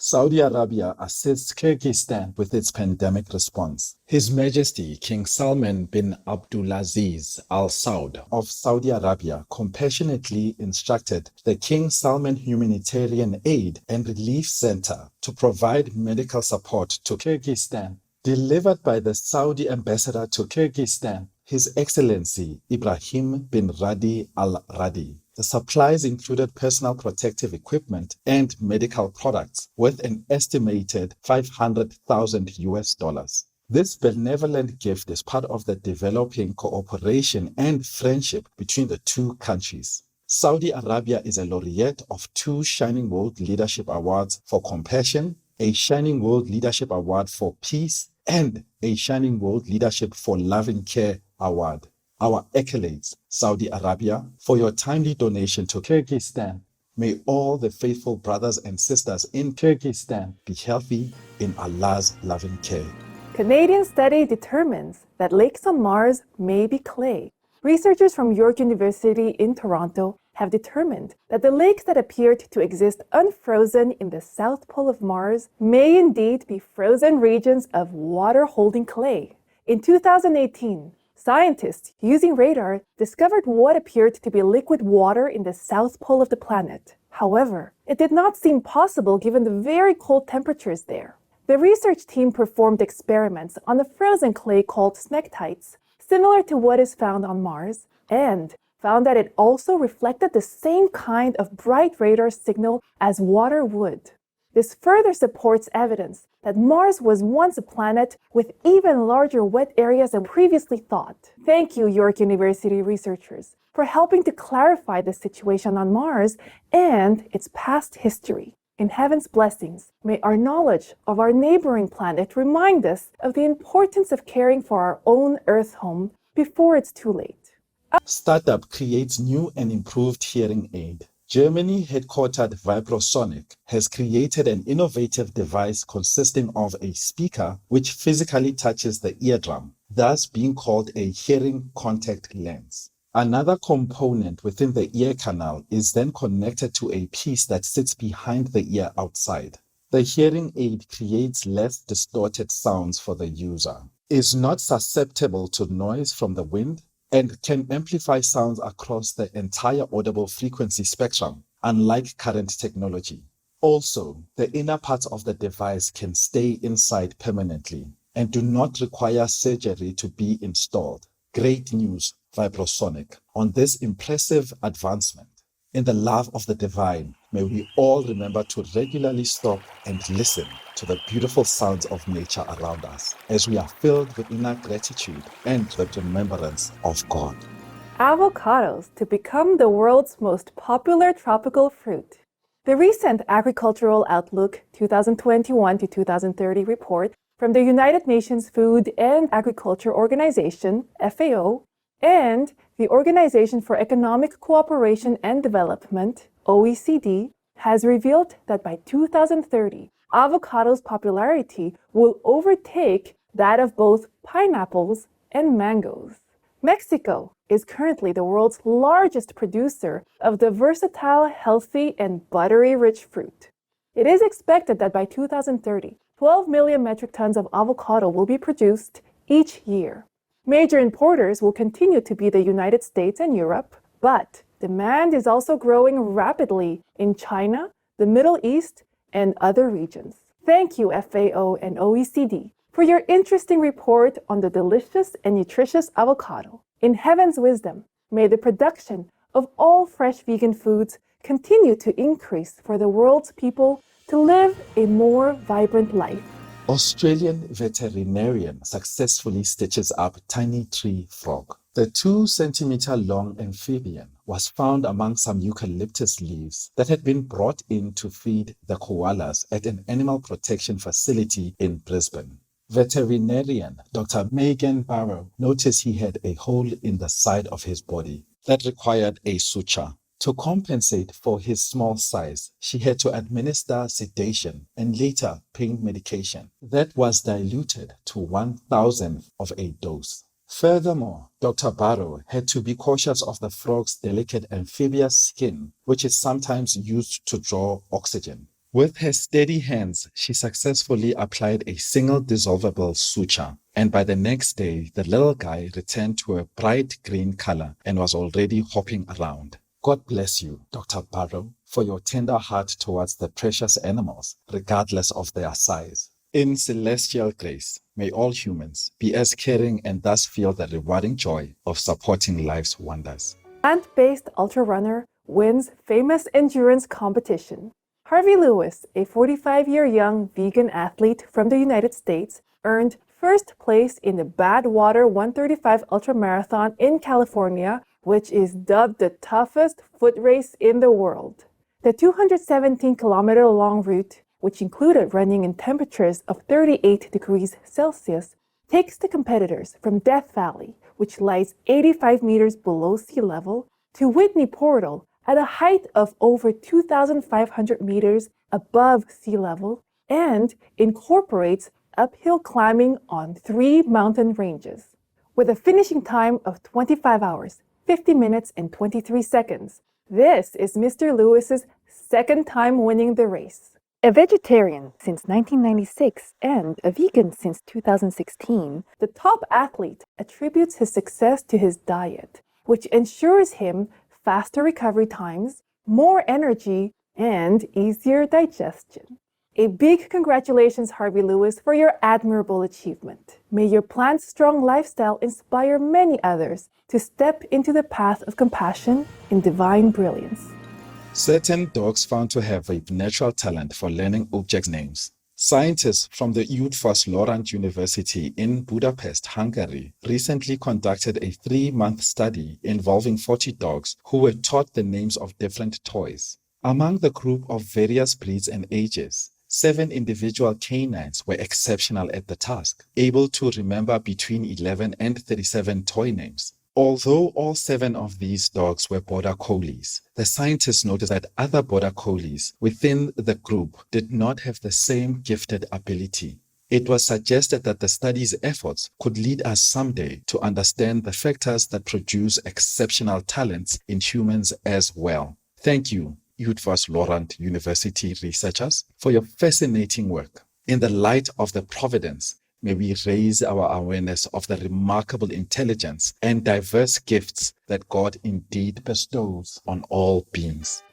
Saudi Arabia assists Kyrgyzstan with its pandemic response. His Majesty King Salman bin Abdulaziz Al Saud of Saudi Arabia compassionately instructed the King Salman Humanitarian Aid and Relief Center to provide medical support to Kyrgyzstan. Delivered by the Saudi ambassador to Kyrgyzstan, His Excellency Ibrahim bin Radi Al Radi. The supplies included personal protective equipment and medical products worth an estimated $500,000. This benevolent gift is part of the developing cooperation and friendship between the two countries. Saudi Arabia is a laureate of 2 Shining World Leadership Awards for Compassion, a Shining World Leadership Award for Peace, and a Shining World Leadership for Loving Care Award. Our accolades, Saudi Arabia, for your timely donation to Kyrgyzstan. May all the faithful brothers and sisters in Kyrgyzstan be healthy in Allah's loving care. Canadian study determines that lakes on Mars may be clay. Researchers from York University in Toronto have determined that the lakes that appeared to exist unfrozen in the south pole of Mars may indeed be frozen regions of water-holding clay. In 2018, scientists using radar discovered what appeared to be liquid water in the south pole of the planet. However, it did not seem possible given the very cold temperatures there. The research team performed experiments on the frozen clay called smectites, similar to what is found on Mars, and found that it also reflected the same kind of bright radar signal as water would. This further supports evidence that Mars was once a planet with even larger wet areas than previously thought. Thank you, York University researchers, for helping to clarify the situation on Mars and its past history. In heaven's blessings, may our knowledge of our neighboring planet remind us of the importance of caring for our own Earth home before it's too late. Startup creates new and improved hearing aid. Germany-headquartered Vibrosonic has created an innovative device consisting of a speaker which physically touches the eardrum, thus being called a hearing contact lens. Another component within the ear canal is then connected to a piece that sits behind the ear outside. The hearing aid creates less distorted sounds for the user, is not susceptible to noise from the wind, and can amplify sounds across the entire audible frequency spectrum, unlike current technology. Also, the inner parts of the device can stay inside permanently and do not require surgery to be installed. Great news, Vibrosonic, on this impressive advancement. In the love of the divine, may we all remember to regularly stop and listen to the beautiful sounds of nature around us as we are filled with inner gratitude and the remembrance of God. Avocados to become the world's most popular tropical fruit. The recent Agricultural Outlook 2021 to 2030 report from the United Nations Food and Agriculture Organization, FAO, and the Organization for Economic Cooperation and Development, OECD, has revealed that by 2030, avocados' popularity will overtake that of both pineapples and mangoes. Mexico is currently the world's largest producer of the versatile, healthy, and buttery-rich fruit. It is expected that by 2030, 12 million metric tons of avocado will be produced each year. Major importers will continue to be the United States and Europe, but demand is also growing rapidly in China, the Middle East, and other regions. Thank you, FAO and OECD, for your interesting report on the delicious and nutritious avocado. In heaven's wisdom, may the production of all fresh vegan foods continue to increase for the world's people to live a more vibrant life. Australian veterinarian successfully stitches up tiny tree frog. The 2-centimeter long amphibian was found among some eucalyptus leaves that had been brought in to feed the koalas at an animal protection facility in Brisbane. Veterinarian Dr. Megan Barrow noticed he had a hole in the side of his body that required a suture. To compensate for his small size, she had to administer sedation and later pain medication that was diluted to 1,000th of a dose. Furthermore, Dr. Barrow had to be cautious of the frog's delicate amphibious skin, which is sometimes used to draw oxygen. With her steady hands, she successfully applied a single dissolvable suture, and by the next day, the little guy returned to a bright green color and was already hopping around. God bless you, Dr. Barrow, for your tender heart towards the precious animals, regardless of their size. In celestial grace, may all humans be as caring and thus feel the rewarding joy of supporting life's wonders. Plant-based ultra-runner wins famous endurance competition. Harvey Lewis, a 45-year young vegan athlete from the United States, earned first place in the Badwater 135 ultramarathon in California, which is dubbed the toughest foot race in the world. The 217-kilometer-long route, which included running in temperatures of 38 degrees Celsius, takes the competitors from Death Valley, which lies 85 meters below sea level, to Whitney Portal at a height of over 2,500 meters above sea level, and incorporates uphill climbing on 3 mountain ranges. With a finishing time of 25 hours, 50 minutes, and 23 seconds, this is Mr. Lewis's second time winning the race. A vegetarian since 1996 and a vegan since 2016, the top athlete attributes his success to his diet, which ensures him faster recovery times, more energy, and easier digestion. A big congratulations, Harvey Lewis, for your admirable achievement. May your plant-strong lifestyle inspire many others to step into the path of compassion in divine brilliance. Certain dogs found to have a natural talent for learning object names. Scientists from the Lorand University in Budapest, Hungary, recently conducted a 3-month study involving 40 dogs who were taught the names of different toys. Among the group of various breeds and ages, 7 individual canines were exceptional at the task, able to remember between 11 and 37 toy names. Although all 7 of these dogs were border collies, the scientists noticed that other border collies within the group did not have the same gifted ability. It was suggested that the study's efforts could lead us someday to understand the factors that produce exceptional talents in humans as well. Thank you, Lorand University researchers, for your fascinating work. In the light of the providence, may we raise our awareness of the remarkable intelligence and diverse gifts that God indeed bestows on all beings.